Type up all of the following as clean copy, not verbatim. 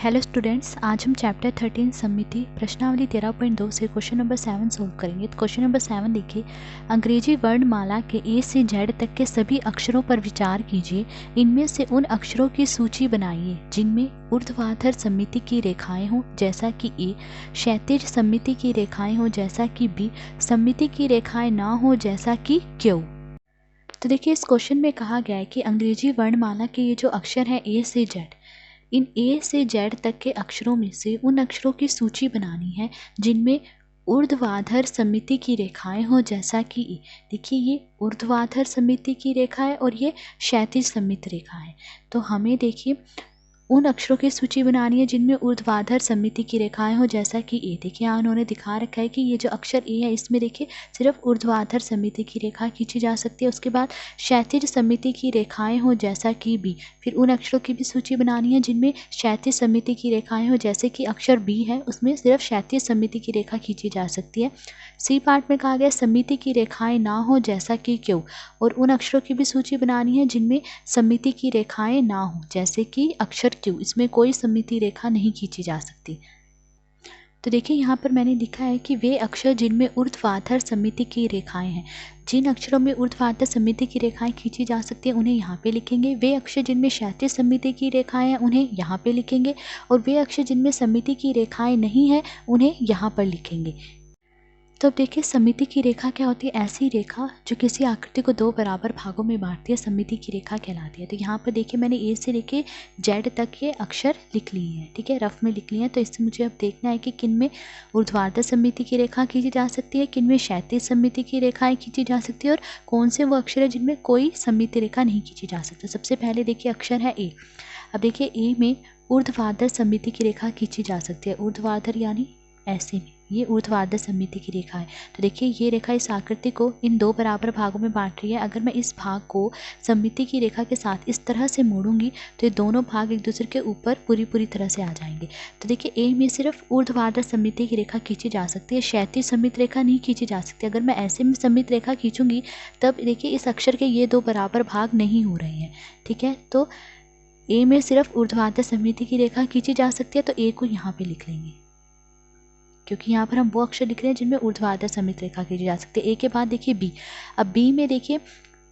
Hello students, आज हम chapter 13 समिति प्रश्नावली 13.2 से क्वेश्चन नंबर 7 सोल्व करेंगे। तो क्वेश्चन नंबर 7 देखिए, अंग्रेजी वर्णमाला के ए से जेड तक के सभी अक्षरों पर विचार कीजिए। इनमें से उन अक्षरों की सूची बनाइए जिनमें ऊर्ध्वाधर समिति की रेखाएं हों जैसा कि ए, क्षैतिज समिति की रेखाएं हों जैसा कि बी, समिति की रेखाएं ना हो जैसा कि क्यू। तो देखिए, इस क्वेश्चन में कहा गया है कि अंग्रेजी वर्णमाला के ये जो अक्षर हैं ए से जेड, इन ए से जेड तक के अक्षरों में से उन अक्षरों की सूची बनानी है जिनमें ऊर्ध्वाधर समिति की रेखाएं हो जैसा कि ए। देखिए, ये ऊर्ध्वाधर समिति की रेखा है और ये क्षैतिज समिति रेखा है। तो हमें देखिए उन अक्षरों की सूची बनानी है जिनमें ऊर्ध्वाधर समिति की रेखाएं हो जैसा कि ए। देखिए, यहाँ उन्होंने दिखा रखा है कि ये जो अक्षर ए है इसमें देखिए सिर्फ ऊर्ध्वाधर समिति की रेखा खींची जा सकती है। उसके बाद क्षैतिज समिति की रेखाएं हो जैसा कि बी। फिर उन अक्षरों की भी सूची बनानी है जिनमें क्षैतिज समिति की रेखाएं हो, जैसे कि अक्षर बी है उसमें सिर्फ क्षैतिज समिति की रेखा खींची जा सकती है। सी पार्ट में कहा गया समिति की रेखाएं ना हो जैसा कि क्यू, और उन अक्षरों की भी सूची बनानी है जिनमें समिति की रेखाएं ना हो जैसे कि अक्षर क्यू, इसमें कोई समिति रेखा नहीं खींची जा सकती। तो देखिए, यहाँ पर मैंने लिखा है कि वे अक्षर जिनमें ऊर्ध्वाधर समिति की रेखाएं हैं, जिन अक्षरों में ऊर्ध्वाधर समिति की रेखाएं खींची जा सकती हैं उन्हें यहाँ पे लिखेंगे। वे अक्षर जिनमें क्षैतिज समिति की रेखाएं हैं उन्हें यहाँ पे लिखेंगे, और वे अक्षर जिनमें समिति की रेखाएं नहीं हैं उन्हें यहाँ पर लिखेंगे। तो अब देखिए, समिति की रेखा क्या होती है? ऐसी रेखा जो किसी आकृति को दो बराबर भागों में बांटती है, समिति की रेखा कहलाती है। तो यहाँ पर देखिए, मैंने ए से लेके जेड तक ये अक्षर लिख लिए हैं, ठीक है, रफ में लिख लिए हैं। तो इससे मुझे अब देखना है कि किन में ऊर्ध्वाधर समिति की रेखा खींची जा सकती है, किन में क्षैतिज समिति की रेखाएं खींची जा सकती है, और कौन से वो अक्षर है जिनमें कोई समिति रेखा नहीं खींची जा सकती। सबसे पहले देखिए अक्षर है ए। अब देखिए, ए में ऊर्ध्वाधर समिति की रेखा खींची जा सकती है। ऊर्ध्वाधर यानी ऐसे में, ये ऊर्ध्वाधर समिति की रेखा है। तो देखिए, ये रेखा इस आकृति को इन दो बराबर भागों में बांट रही है। अगर मैं इस भाग को समिति की रेखा के साथ इस तरह से मोड़ूंगी तो ये दोनों भाग एक दूसरे के ऊपर पूरी तरह से आ जाएंगे। तो देखिए, ए में सिर्फ ऊर्ध्वाधर समिति की रेखा खींची जा सकती है, क्षैतिज समिति रेखा नहीं खींची जा सकती। अगर मैं ऐसे में समिति रेखा खींचूंगी तब देखिए इस अक्षर के ये दो बराबर भाग नहीं हो रहे हैं, ठीक है। तो ए में सिर्फ ऊर्ध्वाधर समिति की रेखा खींची जा सकती है, तो ए को यहाँ पे लिख लेंगे, क्योंकि यहाँ पर हम वो अक्षर लिख रहे हैं जिनमें ऊर्ध्वाधर समिति रेखा खींची जा सकती है। ए के बाद देखिए बी। अब बी में देखिए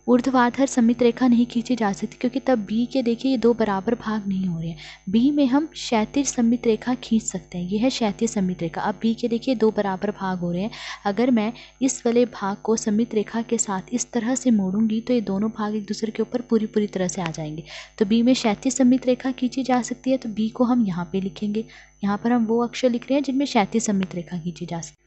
ऊर्ध्वाधर समिति रेखा नहीं खींची जा सकती, क्योंकि तब बी के देखिए ये दो बराबर भाग नहीं हो रहे हैं। बी में हम क्षैतिज समिति रेखा खींच सकते हैं, ये है क्षैतिज समिति रेखा। अब बी के देखिए दो बराबर भाग हो रहे हैं। अगर मैं इस वाले भाग को समिति रेखा के साथ इस तरह से मोड़ूंगी तो ये दोनों भाग एक दूसरे के ऊपर पूरी तरह से आ जाएंगे। तो बी में क्षैतिज समिति रेखा खींची जा सकती है, तो बी को हम यहाँ पे लिखेंगे। यहाँ पर हम वो अक्षर लिख रहे हैं जिनमें क्षैतिज समिति रेखा खींची जा सकती है।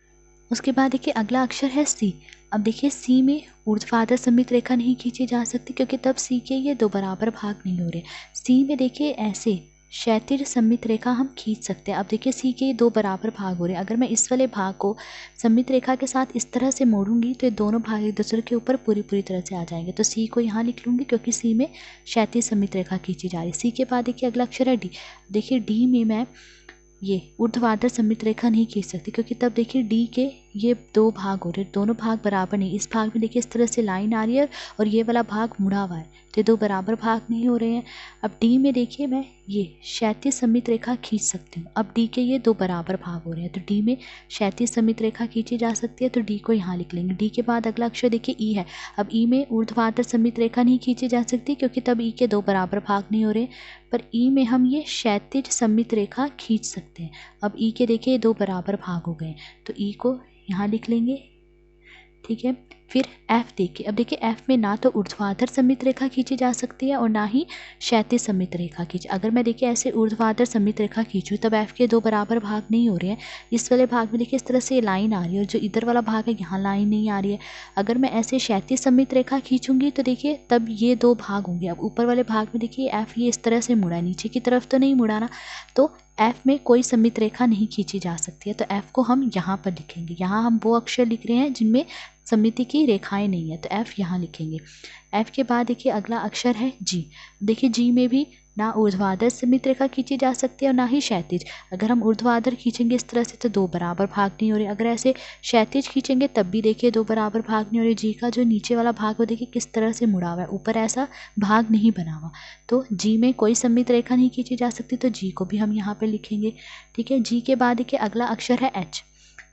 उसके बाद देखिए अगला अक्षर है सी। अब देखिए, सी में ऊर्ध्वाधर समिति रेखा नहीं खींची जा सकती, क्योंकि तब सी के ये दो बराबर भाग नहीं हो रहे। सी में देखिए ऐसे क्षैतिज समिति रेखा हम खींच सकते हैं। अब देखिए, सी के ये दो बराबर भाग हो रहे हैं। अगर मैं इस वाले भाग को समिति रेखा के साथ इस तरह से मोड़ूंगी तो ये दोनों भाग एक दूसरे के ऊपर पूरी तरह से आ जाएंगे। तो सी को यहाँ लिख लूँगी, क्योंकि सी में क्षैतिज समिति रेखा खींची जा रही है। सी के बाद देखिए अगला अक्षर है डी। देखिए, डी में मैं ये ऊर्ध्वाधर समिति रेखा नहीं खींच सकती, क्योंकि तब देखिए डी के ये दो भाग हो रहे हैं, दोनों भाग बराबर नहीं। इस भाग में देखिए इस तरह से लाइन आ रही है और ये वाला भाग मुड़ा हुआ है, तो ये दो बराबर भाग नहीं हो रहे हैं। अब डी में देखिए मैं ये क्षैतिज समिति रेखा खींच सकती हूँ। अब डी के ये दो बराबर भाग हो रहे हैं, तो डी में क्षैतिज समिति रेखा खींची जा सकती है, तो डी को यहाँ लिख लेंगे। डी के बाद अगला अक्षर देखिए ई है। अब ई में ऊर्ध्वाधर समिति रेखा नहीं खींची जा सकती, क्योंकि तब ई के दो बराबर भाग नहीं हो रहे, पर ई में हम ये क्षैतिज समिति रेखा खींच सकते हैं। अब ई के देखिए दो बराबर भाग हो गए, तो ई को यहाँ लिख लेंगे, ठीक है। फिर एफ देखिए। अब देखिए, एफ में ना तो ऊर्ध्वाधर समिति रेखा खींची जा सकती है और ना ही क्षैतिज समिति रेखा खींची। अगर मैं देखिए ऐसे ऊर्ध्वाधर समिति रेखा खींचूँ तब एफ के दो बराबर भाग नहीं हो रहे हैं। इस वाले भाग में देखिए इस तरह से लाइन आ रही है, और जो इधर वाला भाग है यहाँ लाइन नहीं आ रही है। अगर मैं ऐसे क्षैतिज समिति रेखा खींचूंगी तो देखिए तब ये दो भाग होंगे। अब ऊपर वाले भाग में देखिए एफ ये इस तरह से मुड़ा है, नीचे की तरफ तो नहीं मुड़ा ना, तो एफ में कोई समिति रेखा नहीं खींची जा सकती है। तो एफ को हम यहाँ पर लिखेंगे। यहाँ हम वो अक्षर लिख रहे हैं जिनमें समिति की रेखाएं नहीं है, तो एफ यहाँ लिखेंगे। एफ के बाद देखिए अगला अक्षर है जी। देखिए, जी में भी ना ऊर्ध्वाधर समित रेखा खींची जा सकती है और ना ही क्षैतिज। अगर हम ऊर्ध्वाधर खींचेंगे इस तरह से तो दो बराबर भाग नहीं हो रहे। अगर ऐसे क्षैतिज खींचेंगे तब भी देखिए दो बराबर भाग नहीं हो रहे। जी का जो नीचे वाला भाग वो देखिए किस तरह से मुड़ा हुआ है, ऊपर ऐसा भाग नहीं बना हुआ। तो जी में कोई समित रेखा नहीं खींची जा सकती, तो जी को भी हम यहाँ पे लिखेंगे। ठीक है, जी के बाद देखिए अगला अक्षर है एच।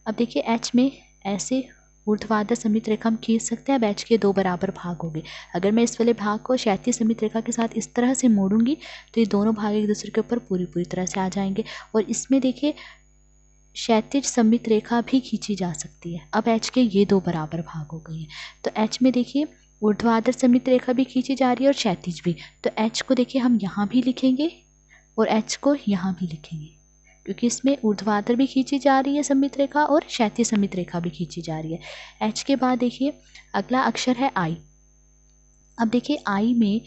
अब देखिए एच में ऐसे ऊर्ध्वाधर समित रेखा हम खींच सकते हैं। अब एच के दो बराबर भाग हो गए। अगर मैं इस वाले भाग को क्षैतिज समित रेखा के साथ इस तरह से मोड़ूंगी तो ये दोनों भाग एक दूसरे के ऊपर पूरी तरह से आ जाएंगे। और इसमें देखिए क्षैतिज समित रेखा भी खींची जा सकती है। अब एच के ये दो बराबर भाग हो गए हैं। तो एच में देखिए ऊर्ध्वाधर समित रेखा भी खींची जा रही है और क्षैतिज भी। तो एच को देखिए हम यहाँ भी लिखेंगे और एच को यहाँ भी लिखेंगे, क्योंकि इसमें ऊर्ध्वाधर भी खींची जा रही है समित रेखा और क्षैतिज समित रेखा भी खींची जा रही है। एच के बाद देखिए अगला अक्षर है आई। अब देखिए आई में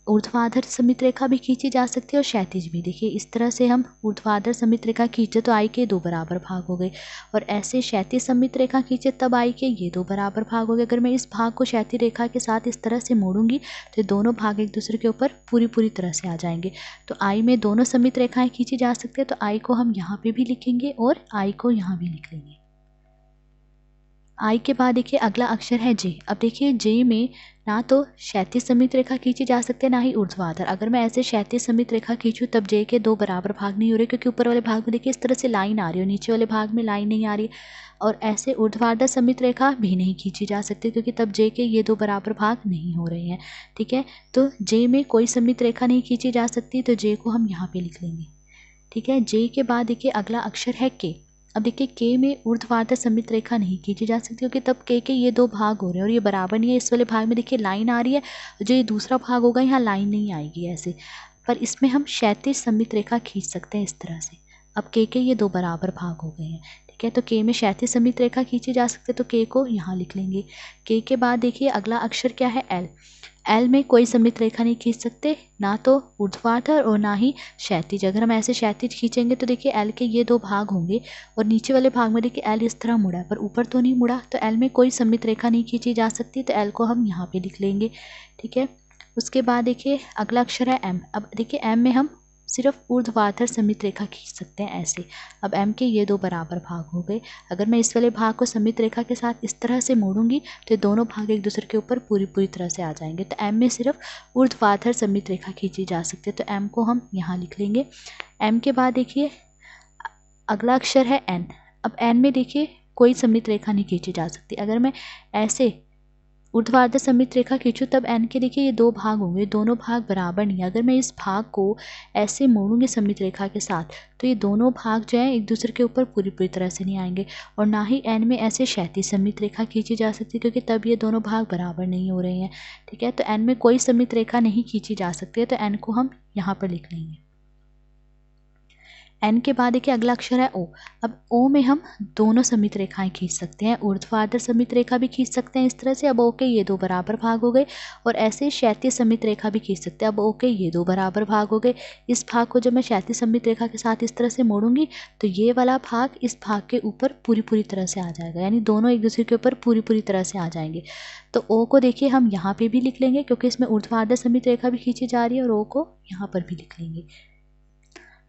ऊर्ध्वाधर समित रेखा भी खींची जा सकती है और क्षैतिज भी। देखिए इस तरह से हम ऊर्ध्वाधर समित रेखा खींचे तो आई के दो बराबर भाग हो गए, और ऐसे क्षैतिज समित रेखा खींचे तब आई के ये दो बराबर भाग हो गए। अगर मैं इस भाग को क्षैतिज रेखा के साथ इस तरह से मोड़ूंगी तो दोनों भाग एक दूसरे के ऊपर पूरी तरह से आ जाएंगे। तो आई में दोनों समित रेखाएं खींची जा सकती है, तो आई को हम यहाँ पे भी लिखेंगे और आई को यहाँ भी लिख लेंगे। आई के बाद देखिए अगला अक्षर है जे। अब देखिए जे में ना तो क्षैतिज समित रेखा खींची जा सकती है ना ही ऊर्ध्वाधर। अगर मैं ऐसे क्षैतिज समित रेखा खींचूं तब जे के दो बराबर भाग नहीं हो रहे, क्योंकि ऊपर वाले भाग में देखिए इस तरह से लाइन आ रही है और नीचे वाले भाग में लाइन नहीं आ रही। और ऐसे ऊर्ध्वाधर समित रेखा भी नहीं खींची जा सकती, क्योंकि तब जे के ये दो बराबर भाग नहीं हो रहे हैं। ठीक है, तो जे में कोई समित रेखा नहीं खींची जा सकती, तो जे को हम यहाँ पे लिख लेंगे। ठीक है, जे के बाद देखिए अगला अक्षर है के। अब देखिए के में ऊर्ध्वाधर समित रेखा नहीं खींची जा सकती, क्योंकि तब के ये दो भाग हो रहे हैं और ये बराबर नहीं है। इस वाले भाग में देखिए लाइन आ रही है, जो ये दूसरा भाग होगा यहाँ लाइन नहीं आएगी ऐसे, पर इसमें हम क्षैतिज समित रेखा खींच सकते हैं इस तरह से। अब के ये दो बराबर भाग हो गए हैं। ठीक है, तो के में क्षैतिज समित रेखा खींची जा सकती है, तो के को यहाँ लिख लेंगे। के बाद देखिए अगला अक्षर क्या है एल। एल में कोई समित रेखा नहीं खींच सकते, ना तो ऊर्ध्वाधर और ना ही क्षैतिज। अगर हम ऐसे क्षैतिज खींचेंगे तो देखिए एल के ये दो भाग होंगे और नीचे वाले भाग में देखिए एल इस तरह मुड़ा है पर ऊपर तो नहीं मुड़ा, तो एल में कोई समित रेखा नहीं खींची जा सकती, तो एल को हम यहाँ पे लिख लेंगे। ठीक है, उसके बाद देखिए अगला अक्षर है एम। अब देखिए एम में हम सिर्फ ऊर्ध्वाधर समित रेखा खींच सकते हैं ऐसे। अब एम के ये दो बराबर भाग हो गए। अगर मैं इस वाले भाग को समित रेखा के साथ इस तरह से मोड़ूंगी तो दोनों भाग एक दूसरे के ऊपर पूरी तरह से आ जाएंगे। तो एम में सिर्फ ऊर्ध्वाधर समित रेखा खींची जा सकती है, तो एम को हम यहाँ लिख लेंगे। एम के बाद देखिए अगला अक्षर है एन। अब एन में देखिए कोई समित रेखा नहीं खींची जा सकती। अगर मैं ऐसे ऊर्ध्वाधर समित रेखा खींचूं तब एन के देखिए ये दो भाग होंगे, दोनों भाग बराबर नहीं है। अगर मैं इस भाग को ऐसे मोड़ूंगी समित रेखा के साथ तो ये दोनों भाग जो है एक दूसरे के ऊपर पूरी तरह से नहीं आएंगे। और ना ही एन में ऐसे क्षैतिज समित रेखा खींची जा सकती, क्योंकि तब ये दोनों भाग बराबर नहीं हो रहे हैं। ठीक है, तो एन में कोई समित रेखा नहीं खींची जा सकती है, तो एन को हम यहाँ पर लिख लेंगे। एन के बाद देखिए अगला अक्षर है ओ। अब ओ में हम दोनों समित रेखाएं खींच सकते हैं, ऊर्ध्वाधर समित रेखा भी खींच सकते हैं इस तरह से। अब ओ के ये दो बराबर भाग हो गए, और ऐसे क्षैतिज समित रेखा भी खींच सकते हैं। अब ओ के ये दो बराबर भाग हो गए। इस भाग को जब मैं क्षैतिज समित रेखा के साथ इस तरह से मोड़ूंगी तो ये वाला भाग इस भाग के ऊपर पूरी तरह से आ जाएगा, यानी दोनों एक दूसरे के ऊपर पूरी तरह से आ जाएंगे। तो ओ को देखिए हम यहाँ पे भी लिख लेंगे, क्योंकि इसमें ऊर्ध्वाधर समित रेखा भी खींची जा रही है, और ओ को यहाँ पर भी लिख लेंगे।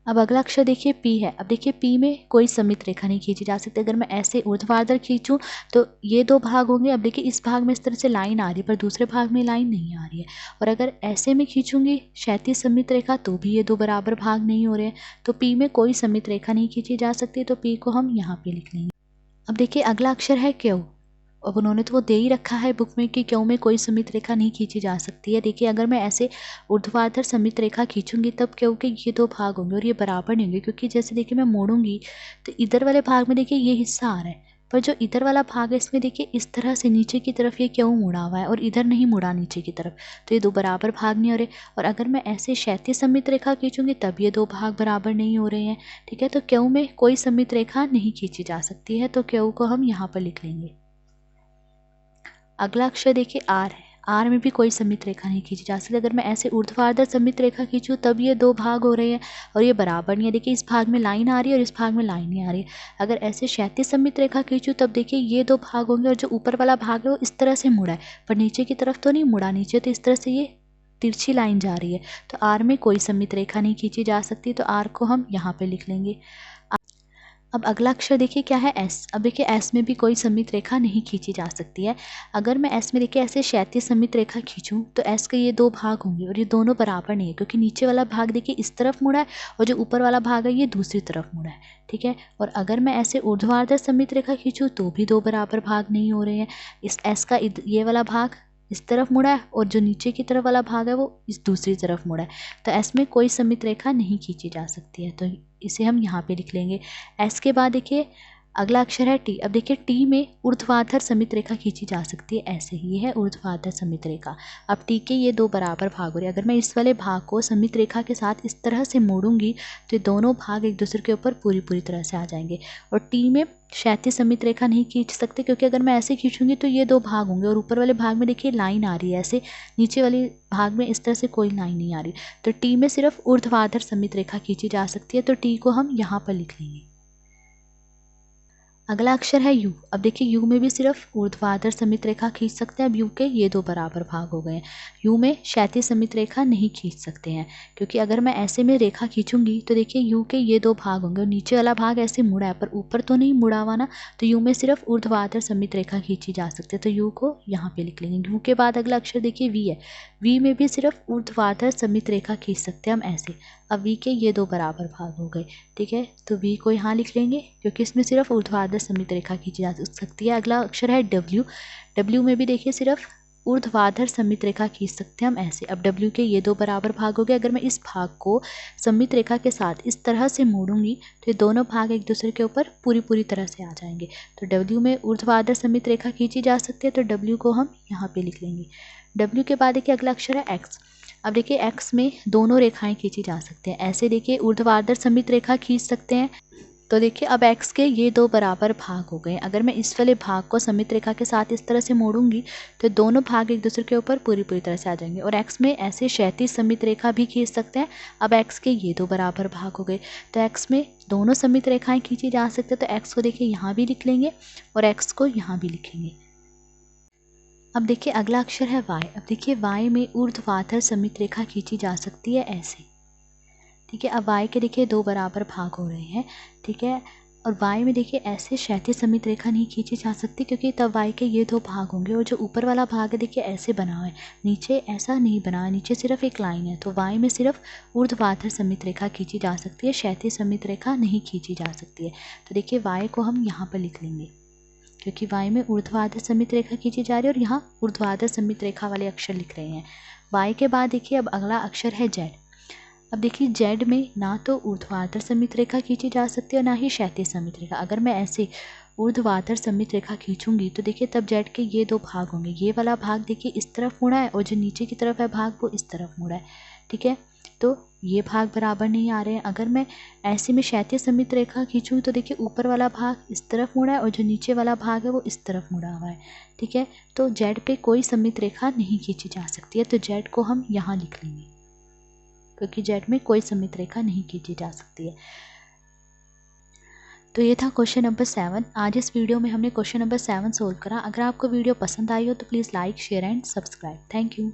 अब अगला अक्षर देखिए पी है। अब देखिए पी में कोई समित रेखा नहीं खींची जा सकती। अगर मैं ऐसे ऊर्ध्वाधर खींचूं तो ये दो भाग होंगे। अब देखिए इस भाग में इस तरह से लाइन आ रही है पर दूसरे भाग में लाइन नहीं आ रही है। और अगर ऐसे में खींचूंगी क्षैतिज समित रेखा तो भी ये दो बराबर भाग नहीं हो रहे हैं। तो पी में कोई समित रेखा नहीं खींची जा सकती, तो पी को हम यहाँ पे लिख लेंगे। अब देखिए अगला अक्षर है क्यू। अब उन्होंने तो वो दे ही रखा है बुक में कि क्यों में कोई समित रेखा नहीं खींची जा सकती है। देखिए अगर मैं ऐसे ऊर्ध्वाधर समित रेखा खींचूंगी तब क्यों के ये दो भाग होंगे और ये बराबर नहीं होंगे, क्योंकि जैसे देखिए मैं मोड़ूंगी तो इधर वाले भाग में देखिए ये हिस्सा आ रहा है, पर जो इधर वाला भाग है इसमें देखिए इस तरह से नीचे की तरफ ये क्यों मुड़ा हुआ है और इधर नहीं मुड़ा नीचे की तरफ, तो ये दो बराबर भाग नहीं हो रहे। और अगर मैं ऐसे क्षैतिज समित रेखा खींचूंगी तब ये दो भाग बराबर नहीं हो रहे हैं। ठीक है, तो क्यों में कोई समित रेखा नहीं खींची जा सकती है, तो क्यों को हम यहाँ पर लिख लेंगे। अगला अक्षर देखिए आर है। आर में भी कोई समित रेखा नहीं खींची जा सकती। अगर मैं ऐसे ऊर्ध्वाधर समित रेखा खींचूं तब ये दो भाग हो रहे हैं और ये बराबर नहीं है। देखिए इस भाग में लाइन आ रही है और इस भाग में लाइन नहीं आ रही है। अगर ऐसे क्षैतिज समित रेखा खींचूं तब देखिए ये दो भाग होंगे और जो ऊपर वाला भाग है वो इस तरह से मुड़ा है पर नीचे की तरफ तो नहीं मुड़ा, नीचे तो इस तरह से ये तिरछी लाइन जा रही है, तो आर में कोई सममित रेखा नहीं खींची जा सकती, तो आर को हम यहाँ पे लिख लेंगे। अब अगला अक्षर देखिए क्या है, एस। अब देखिए एस में भी कोई सममित रेखा नहीं खींची जा सकती है। अगर मैं एस में देखिए ऐसे क्षैतिज सममित रेखा खींचूं तो एस के ये दो भाग होंगे और ये दोनों बराबर नहीं है, क्योंकि नीचे वाला भाग देखिए इस तरफ मुड़ा है और जो ऊपर वाला भाग है ये दूसरी तरफ मुड़ा है, ठीक है। और अगर मैं ऐसे ऊर्ध्वाधर सममित रेखा खींचूँ तो भी दो बराबर भाग नहीं हो रहे हैं। इस एस का ये वाला भाग इस तरफ मुड़ा है और जो नीचे की तरफ वाला भाग है वो इस दूसरी तरफ मुड़ा है, तो एस में कोई सममित रेखा नहीं खींची जा सकती है, तो इसे हम यहाँ पे लिख लेंगे। एस के बाद देखिए अगला अक्षर है टी। अब देखिए टी में ऊर्ध्वाधर सममित रेखा खींची जा सकती है, ऐसे ही है ऊर्ध्वाधर सममित रेखा। अब टी के ये दो बराबर भाग हो रहे हैं, अगर मैं इस वाले भाग को सममित रेखा के साथ इस तरह से मोड़ूंगी तो ये दोनों भाग एक दूसरे के ऊपर पूरी तरह से आ जाएंगे। और टी में क्षैतिज सममित रेखा नहीं खींच सकते, क्योंकि अगर मैं ऐसे खींचूंगी तो ये दो भाग होंगे और ऊपर वाले भाग में देखिए लाइन आ रही है, ऐसे नीचे वाले भाग में इस तरह से कोई लाइन नहीं आ रही, तो टी में सिर्फ ऊर्ध्वाधर सममित रेखा खींची जा सकती है, तो टी को हम यहाँ पर लिख लेंगे। अगला अक्षर है यू। अब देखिए यू में भी सिर्फ ऊर्ध्वाधर सममित रेखा खींच सकते हैं। अब यू के ये दो बराबर भाग हो गए हैं। यू में क्षैतिज सममित रेखा नहीं खींच सकते हैं, क्योंकि अगर मैं ऐसे में रेखा खींचूंगी तो देखिए यू के ये दो भाग होंगे और नीचे वाला भाग ऐसे मुड़ा है पर ऊपर तो नहीं मुड़ा हुआ ना, तो यू में सिर्फ ऊर्ध्वाधर सममित रेखा खींची जा सकती है, तो यू को यहाँ पे लिख लेंगे। यू के बाद अगला अक्षर देखिए वी है। वी में भी सिर्फ ऊर्ध्वाधर सममित रेखा खींच सकते हैं हम ऐसे। अब वी के ये दो बराबर भाग हो गए, ठीक है, तो वी को यहाँ लिख लेंगे क्योंकि इसमें सिर्फ ऊर्ध्वाधर सममित रेखा खींची जा सकती है। अगला अक्षर है डब्ल्यू। डब्ल्यू में भी देखिए सिर्फ ऊर्ध्वाधर सममित रेखा खींच सकते हैं हम ऐसे। अब डब्ल्यू के ये दो बराबर भाग हो गए। अगर मैं इस भाग को सममित रेखा के साथ इस तरह से मोड़ूंगी तो ये दोनों भाग एक दूसरे के ऊपर पूरी तरह से आ जाएंगे, तो डब्ल्यू में ऊर्ध्वाधर सममित रेखा खींची जा सकती है, तो डब्ल्यू को हम यहाँ पे लिख लेंगे। डब्ल्यू के बाद देखिए अगला अक्षर है एक्स। अब देखिए एक्स में दोनों रेखाएं खींची जा सकती हैं ऐसे। देखिए ऊर्ध्वाधर सममित रेखा खींच सकते हैं, तो देखिए अब एक्स के ये दो बराबर भाग हो गए। अगर मैं इस वाले भाग को सममित रेखा के साथ इस तरह से मोड़ूंगी तो दोनों भाग एक दूसरे के ऊपर पूरी तरह से आ जाएंगे। और एक्स में ऐसे क्षैतिज सममित रेखा भी खींच सकते हैं। अब एक्स के ये दो बराबर भाग हो गए, तो एक्स में दोनों सममित रेखाएं खींची जा सकते हैं, तो एक्स को देखिए यहाँ भी लिख लेंगे और एक्स को यहाँ भी लिखेंगे। अब देखिए अगला अक्षर है वाई। अब देखिए वाई में ऊर्ध्वाधर सममित रेखा खींची जा सकती है ऐसे, ठीक है। अब वाई के देखिए दो बराबर भाग हो रहे हैं, ठीक है। और वाई में देखिए ऐसे क्षैतिज सममित रेखा नहीं खींची जा सकती, क्योंकि तब वाई के ये दो भाग होंगे और जो ऊपर वाला भाग है देखिए ऐसे बना हुआ है, नीचे ऐसा नहीं बना है, नीचे सिर्फ एक लाइन है, तो वाई में सिर्फ ऊर्ध्वाधर सममित रेखा खींची जा सकती है, क्षैतिज सममित रेखा नहीं खींची जा सकती है। तो देखिए वाई को हम यहाँ पर लिख लेंगे, क्योंकि वाई में ऊर्ध्वाधर सममित रेखा खींची जा रही है और यहाँ ऊर्ध्वाधर सममित रेखा वाले अक्षर लिख रहे हैं। वाई के बाद देखिए अब अगला अक्षर है जेड। अब देखिए जेड में ना तो ऊर्ध्वाधर सममित रेखा खींची जा सकती है और ना ही क्षैतिज सममित रेखा। अगर मैं ऐसे ऊर्ध्वाधर सममित रेखा खींचूंगी तो देखिए तब जेड के ये दो भाग होंगे। ये वाला भाग देखिए इस तरफ मुड़ा है और जो नीचे की तरफ है भाग वो इस तरफ मुड़ा है, ठीक है, तो ये भाग बराबर नहीं आ रहे हैं। अगर मैं ऐसे में क्षैतिज सममित रेखा खींचूँ तो देखिए ऊपर वाला भाग इस तरफ मुड़ा है और जो नीचे वाला भाग है वो इस तरफ मुड़ा हुआ है, ठीक है, तो जेड पे कोई सममित रेखा नहीं खींची जा सकती है, तो जेड को हम यहाँ लिख लेंगे, क्योंकि जेड में कोई सममित रेखा नहीं खींची जा सकती है। तो ये था क्वेश्चन नंबर 7। आज इस वीडियो में हमने क्वेश्चन नंबर 7 सोल्व करा। अगर आपको वीडियो पसंद आई हो तो please like, share and subscribe. Thank you.